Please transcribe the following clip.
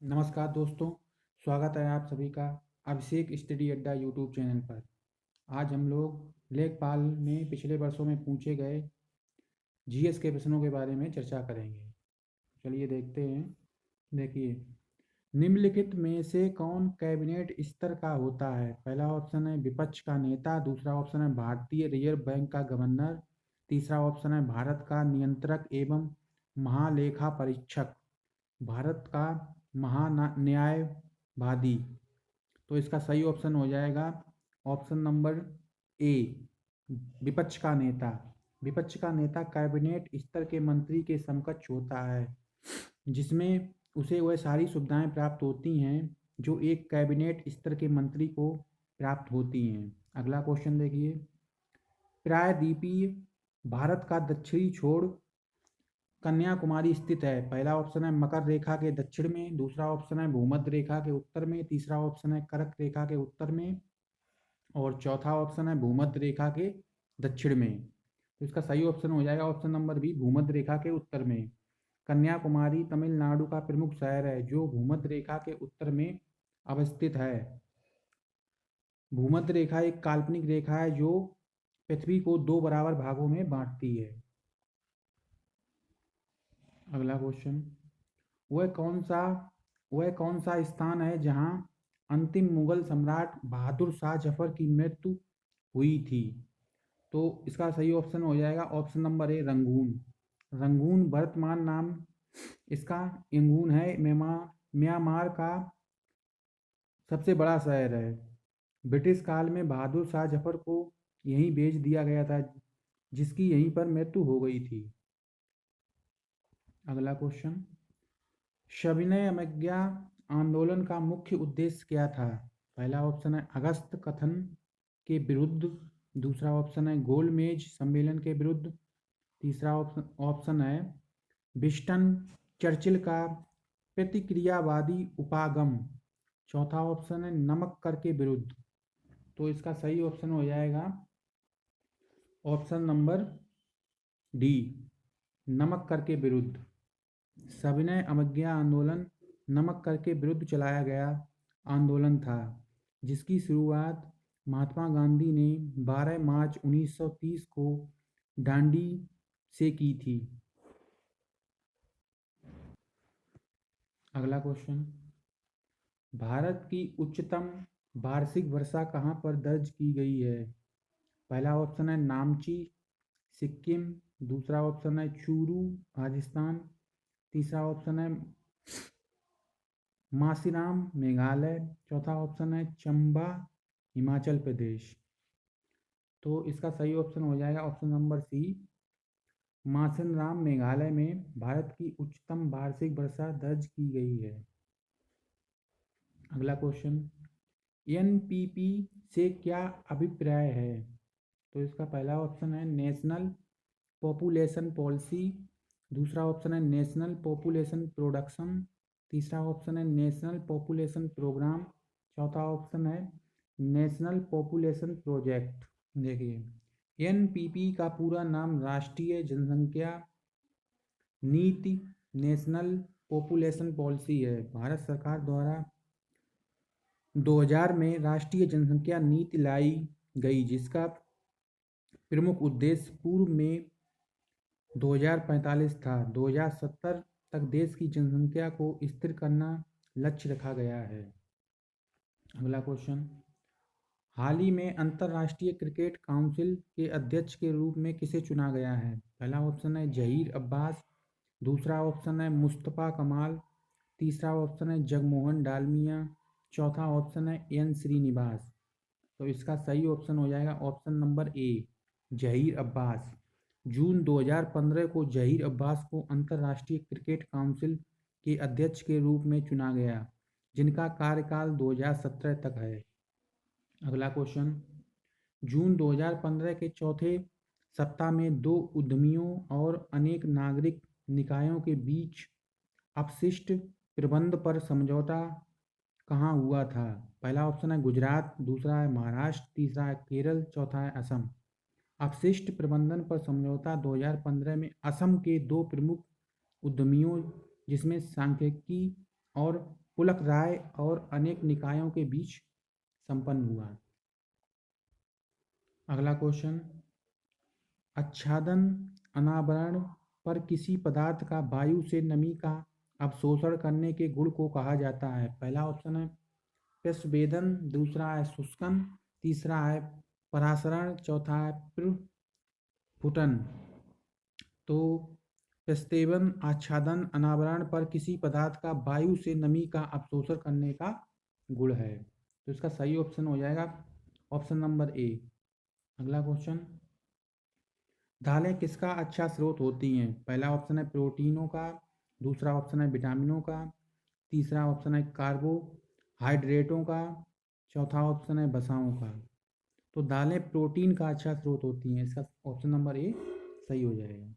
नमस्कार दोस्तों, स्वागत है आप सभी का अभिषेक स्टडी अड्डा यूट्यूब चैनल पर। आज हम लोग लेखपाल में पिछले वर्षों में पूछे गए जीएस के प्रश्नों के बारे में चर्चा करेंगे। चलिए देखते हैं। देखिए, निम्नलिखित में से कौन कैबिनेट स्तर का होता है? पहला ऑप्शन है विपक्ष का नेता, दूसरा ऑप्शन है भारतीय रिजर्व बैंक का गवर्नर, तीसरा ऑप्शन है भारत का नियंत्रक एवं महालेखा परीक्षक, भारत का महान्यायवादी। तो इसका सही ऑप्शन हो जाएगा ऑप्शन नंबर ए, विपक्ष का नेता। विपक्ष का नेता कैबिनेट स्तर के मंत्री के समकक्ष होता है, जिसमें उसे वह सारी सुविधाएं प्राप्त होती हैं जो एक कैबिनेट स्तर के मंत्री को प्राप्त होती हैं। अगला क्वेश्चन देखिए, प्रायद्वीपीय भारत का दक्षिणी छोर कन्याकुमारी स्थित है। पहला ऑप्शन है मकर रेखा के दक्षिण में, दूसरा ऑप्शन है भूमध्य रेखा के उत्तर में, तीसरा ऑप्शन है कर्क रेखा के उत्तर में और चौथा ऑप्शन है भूमध्य रेखा के दक्षिण में। तो इसका सही ऑप्शन हो जाएगा ऑप्शन नंबर बी, भूमध्य रेखा के उत्तर में। कन्याकुमारी तमिलनाडु का प्रमुख शहर है जो भूमध्य रेखा के उत्तर में अवस्थित है। भूमध्य रेखा एक काल्पनिक रेखा है जो पृथ्वी को दो बराबर भागों में बांटती है। अगला क्वेश्चन, वह कौन सा वह कौन सा स्थान है जहां अंतिम मुगल सम्राट बहादुर शाह जफर की मृत्यु हुई थी? तो इसका सही ऑप्शन हो जाएगा ऑप्शन नंबर ए, रंगून। रंगून वर्तमान नाम इसका यंगून है, म्यांमार का सबसे बड़ा शहर है। ब्रिटिश काल में बहादुर शाह जफर को यहीं भेज दिया गया था, जिसकी यहीं पर मृत्यु हो गई थी। अगला क्वेश्चन, सविनय अवज्ञा आंदोलन का मुख्य उद्देश्य क्या था? पहला ऑप्शन है अगस्त कथन के विरुद्ध, दूसरा ऑप्शन है गोलमेज सम्मेलन के विरुद्ध, तीसरा ऑप्शन है विंस्टन चर्चिल का प्रतिक्रियावादी उपागम, चौथा ऑप्शन है नमक कर के विरुद्ध। तो इसका सही ऑप्शन हो जाएगा ऑप्शन नंबर डी, नमक कर के विरुद्ध। सविनय अवज्ञा आंदोलन नमक कर के विरुद्ध चलाया गया आंदोलन था, जिसकी शुरुआत महात्मा गांधी ने 12 मार्च 1930 को डांडी से की थी। अगला क्वेश्चन, भारत की उच्चतम वार्षिक वर्षा कहाँ पर दर्ज की गई है? पहला ऑप्शन है नामची सिक्किम, दूसरा ऑप्शन है चूरू राजस्थान, तीसरा ऑप्शन है मासीराम मेघालय, चौथा ऑप्शन है चंबा हिमाचल प्रदेश। तो इसका सही ऑप्शन हो जाएगा option number C, Mawsynram Meghalaya में भारत की उच्चतम वार्षिक वर्षा दर्ज की गई है। अगला क्वेश्चन, एनपीपी से क्या अभिप्राय है? तो इसका पहला ऑप्शन है नेशनल पॉपुलेशन पॉलिसी, दूसरा ऑप्शन है नेशनल पॉपुलेशन प्रोडक्शन, तीसरा ऑप्शन है नेशनल पॉपुलेशन प्रोग्राम, चौथा ऑप्शन है नेशनल पॉपुलेशन प्रोजेक्ट। देखिए, एनपीपी का पूरा नाम राष्ट्रीय जनसंख्या नीति, नेशनल पॉपुलेशन पॉलिसी है। भारत सरकार द्वारा 2000 में राष्ट्रीय जनसंख्या नीति लाई गई, जिसका प्रमुख उद्देश्य पूर्व में 2045 था। 2070 तक देश की जनसंख्या को स्थिर करना लक्ष्य रखा गया है। अगला क्वेश्चन, हाल ही में अंतर्राष्ट्रीय क्रिकेट काउंसिल के अध्यक्ष के रूप में किसे चुना गया है? पहला ऑप्शन है जहीर अब्बास, दूसरा ऑप्शन है मुस्तफ़ा कमाल, तीसरा ऑप्शन है जगमोहन डालमिया, चौथा ऑप्शन है एन श्रीनिवास। तो इसका सही ऑप्शन हो जाएगा option number A, Zaheer Abbas. जून 2015 को जहीर अब्बास को अंतर्राष्ट्रीय क्रिकेट काउंसिल के अध्यक्ष के रूप में चुना गया, जिनका कार्यकाल 2017 तक है। अगला क्वेश्चन, जून 2015 के चौथे सप्ताह में दो उद्यमियों और अनेक नागरिक निकायों के बीच अपशिष्ट प्रबंध पर समझौता कहाँ हुआ था? पहला ऑप्शन है गुजरात, दूसरा है महाराष्ट्र, तीसरा है केरल, चौथा है असम। अपशिष्ट प्रबंधन पर समझौता 2015 में असम के दो प्रमुख उद्यमियों जिसमें सांख्यिकी और पुलक राय और अनेक निकायों के बीच संपन्न हुआ। अगला क्वेश्चन, आच्छादन अनावरण पर किसी पदार्थ का वायु से नमी का अवशोषण करने के गुण को कहा जाता है। पहला ऑप्शन है प्रस्वेदन, दूसरा है शुष्कन, तीसरा है परासरण, चौथा है प्रफुटन। तो प्रस्वेदन आच्छादन अनावरण पर किसी पदार्थ का वायु से नमी का अवशोषण करने का गुण है। तो इसका सही ऑप्शन हो जाएगा ऑप्शन नंबर ए। अगला क्वेश्चन, दालें किसका अच्छा स्रोत होती हैं। पहला ऑप्शन है प्रोटीनों का, दूसरा ऑप्शन है विटामिनों का, तीसरा ऑप्शन है कार्बोहाइड्रेटों का, चौथा ऑप्शन है वसाओं का। तो दालें प्रोटीन का अच्छा स्रोत होती हैं, इसका ऑप्शन नंबर ए सही हो जाएगा।